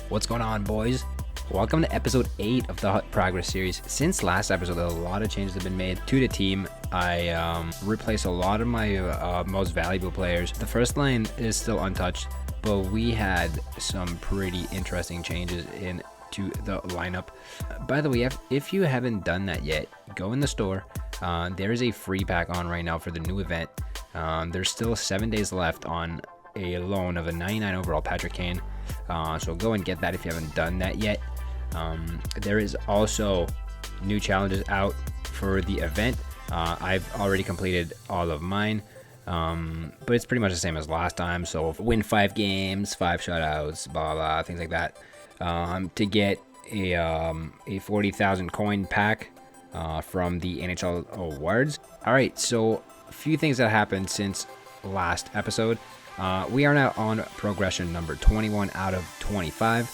What's going on, boys? Welcome to episode 8 of the Hut Progress series. Since last episode, a lot of changes have been made to the team. I replaced a lot of my most valuable players. The first line is still untouched, but we had some pretty interesting changes into the lineup. By the way, if you haven't done that yet, go in the store. There is a free pack on right now for the new event. There's still 7 days left on a loan of a 99 overall Patrick Kane. So go and get that if you haven't done that yet. There is also new challenges out for the event. I've already completed all of mine, but it's pretty much the same as last time. So win 5 games, 5 shutouts, blah blah, things like that. To get a 40,000 coin pack from the NHL awards. All right, so a few things that happened since last episode. We are now on progression number 21 out of 25.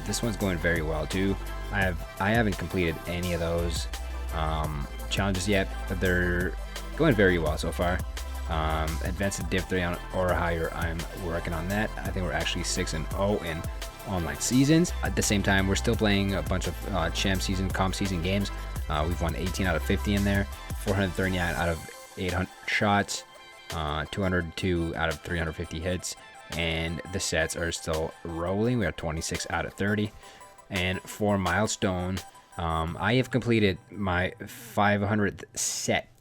This one's going very well too. I haven't completed any of those challenges yet, but they're going very well so far. Advanced to Div 3 or higher, I'm working on that. I think we're actually 6-0 in online seasons. At the same time, we're still playing a bunch of champ season, comp season games. We've won 18 out of 50 in there, 439 out of 800 shots. 202 out of 350 hits, and the sets are still rolling. We are 26 out of 30. And for milestone, I have completed my 500th set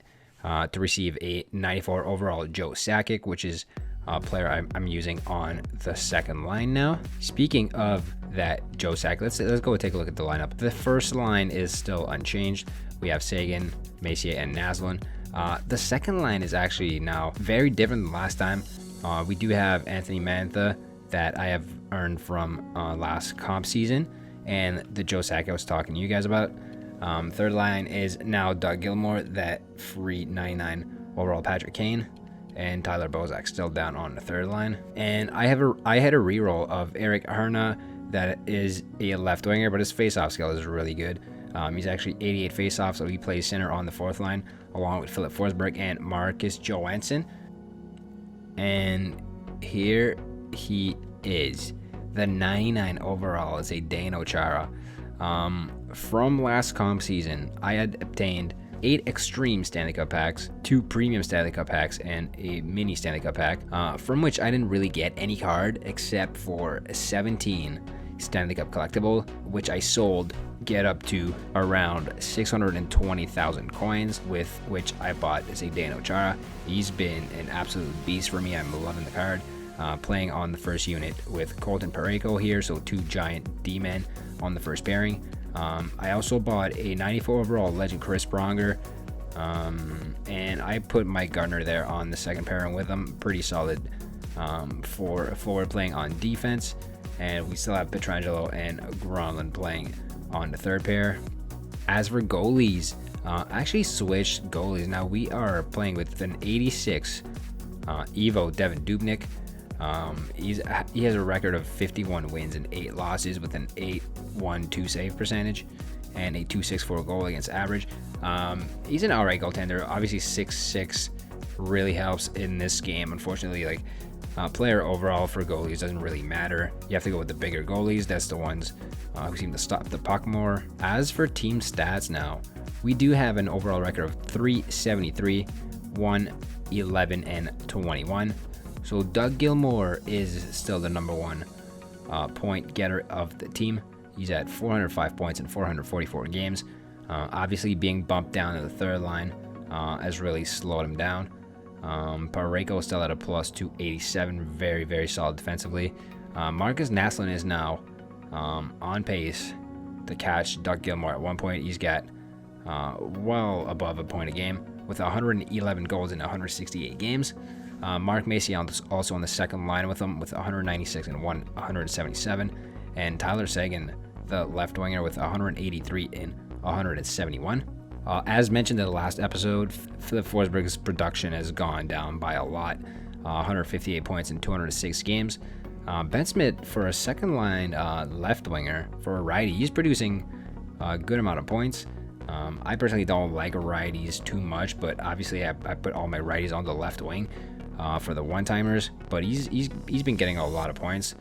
to receive a 94 overall Joe Sakic, which is a player I'm using on the second line now. Speaking of that Joe Sakic, let's go take a look at the lineup. The first line is still unchanged. We have Sagan, Messier, and Naslund. The second line is actually now very different than last time. We do have Anthony Mantha that I have earned from last comp season, and the Joe Sakic I was talking to you guys about. Third line is now Doug Gilmour, that free 99 overall Patrick Kane, and Tyler Bozak still down on the third line. And I had a reroll of Eric Herna that is a left winger, but his faceoff skill is really good. He's actually 88 faceoffs, so he plays center on the fourth line, along with Philip Forsberg and Marcus Johansson. And here he is. The 99 overall is a Dano Chara. From last comp season, I had obtained 8 Extreme Stanley Cup packs, 2 Premium Stanley Cup packs, and a Mini Stanley Cup pack, from which I didn't really get any card except for 17 Stanley Cup collectible, which I sold, get up to around 620,000 coins, with which I bought Zdeno Chara. He's been an absolute beast for me. I'm loving the card. Playing on the first unit with Colton Parayko here, so 2 giant D-men on the first pairing. I also bought a 94 overall Legend Chris Pronger, and I put Mike Gardner there on the second pairing with him. Pretty solid for forward playing on defense. And we still have Pietrangelo and Gronlund playing on the third pair. As for goalies, I actually switched goalies. Now we are playing with an 86 Evo Devin Dubnyk. He has a record of 51 wins and 8 losses with an 8.12 save percentage and a 2.64 goal against average. He's an alright goaltender. Obviously 6'6" really helps in this game. Unfortunately, player overall for goalies doesn't really matter. You have to go with the bigger goalies. That's the ones who seem to stop the puck more. As for team stats now, we do have an overall record of 373, 111, and 21. So Doug Gilmour is still the number 1 point getter of the team. He's at 405 points in 444 games. Obviously being bumped down to the third line has really slowed him down. Parayko is still at a plus 287, very, very solid defensively. Marcus Naslund is now on pace to catch Doug Gilmour at one point. He's got well above a point a game with 111 goals in 168 games. Mark Macy also on the second line with him with 196 and 177. And Tyler Seguin, the left winger, with 183 and 171. As mentioned in the last episode, Philip Forsberg's production has gone down by a lot. 158 points in 206 games. Ben Smith, for a second line left winger, for a righty, he's producing a good amount of points. I personally don't like righties too much, but obviously I put all my righties on the left wing for the one-timers. But he's been getting a lot of points.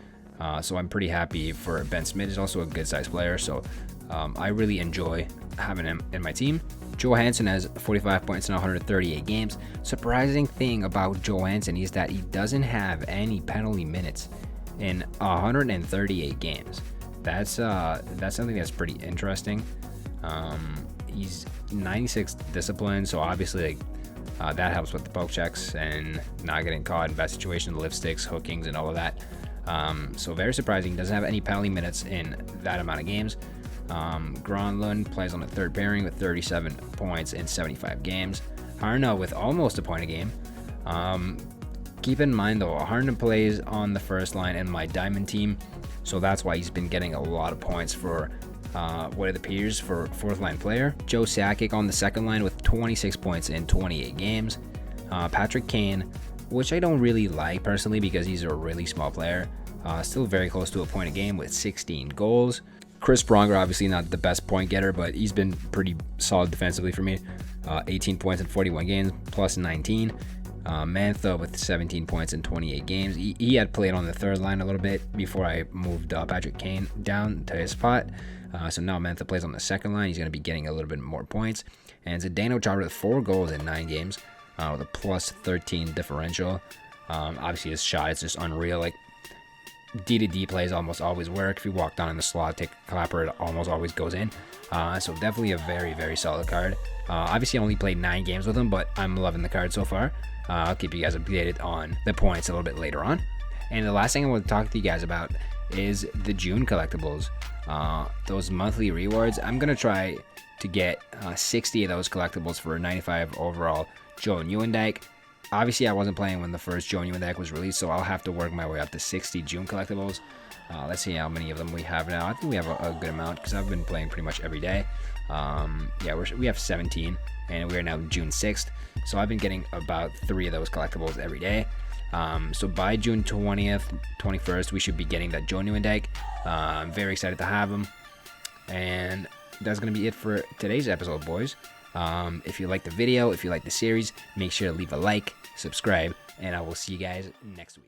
So I'm pretty happy for Ben Smith. Is also a good sized player, so I really enjoy having him in my team. Johansson has 45 points in 138 games. Surprising thing about Johansson is that he doesn't have any penalty minutes in 138 games. That's something that's pretty interesting. He's 96 discipline, so obviously that helps with the poke checks and not getting caught in bad situations, lift sticks, hookings, and all of that. So very surprising. He doesn't have any penalty minutes in that amount of games. Gronlund plays on the third pairing with 37 points in 75 games. Harna with almost a point a game. Keep in mind though, Harna plays on the first line in my diamond team, so that's why he's been getting a lot of points for what it appears for fourth line player. Joe Sakic on the second line with 26 points in 28 games. Patrick Kane, which I don't really like personally because he's a really small player, still very close to a point a game with 16 goals. Chris Pronger, obviously not the best point getter, but he's been pretty solid defensively for me. 18 points in 41 games, plus 19. Mantha with 17 points in 28 games. He had played on the third line a little bit before I moved Patrick Kane down to his spot. So now Mantha plays on the second line. He's going to be getting a little bit more points. And Zdeno Chara with 4 goals in 9 games with a plus 13 differential. Obviously, his shot is just unreal. Like, D2D plays almost always work. If you walk down in the slot, take a clapper, it almost always goes in. So definitely a very, very solid card. Obviously, I only played 9 games with him, but I'm loving the card so far. I'll keep you guys updated on the points a little bit later on. And the last thing I want to talk to you guys about is the June collectibles. Those monthly rewards. I'm going to try to get 60 of those collectibles for 95 overall Joe Nieuwendyk. Obviously, I wasn't playing when the first Joe Nieuwendyk was released, so I'll have to work my way up to 60 June collectibles. Let's see how many of them we have now. I think we have a good amount because I've been playing pretty much every day. Yeah, we have 17, and we're now June 6th. So I've been getting about 3 of those collectibles every day. So by June 20th, 21st, we should be getting that Joe Nieuwendyk. I'm very excited to have him. And that's going to be it for today's episode, boys. If you like the video, if you like the series, make sure to leave a like, subscribe, and I will see you guys next week.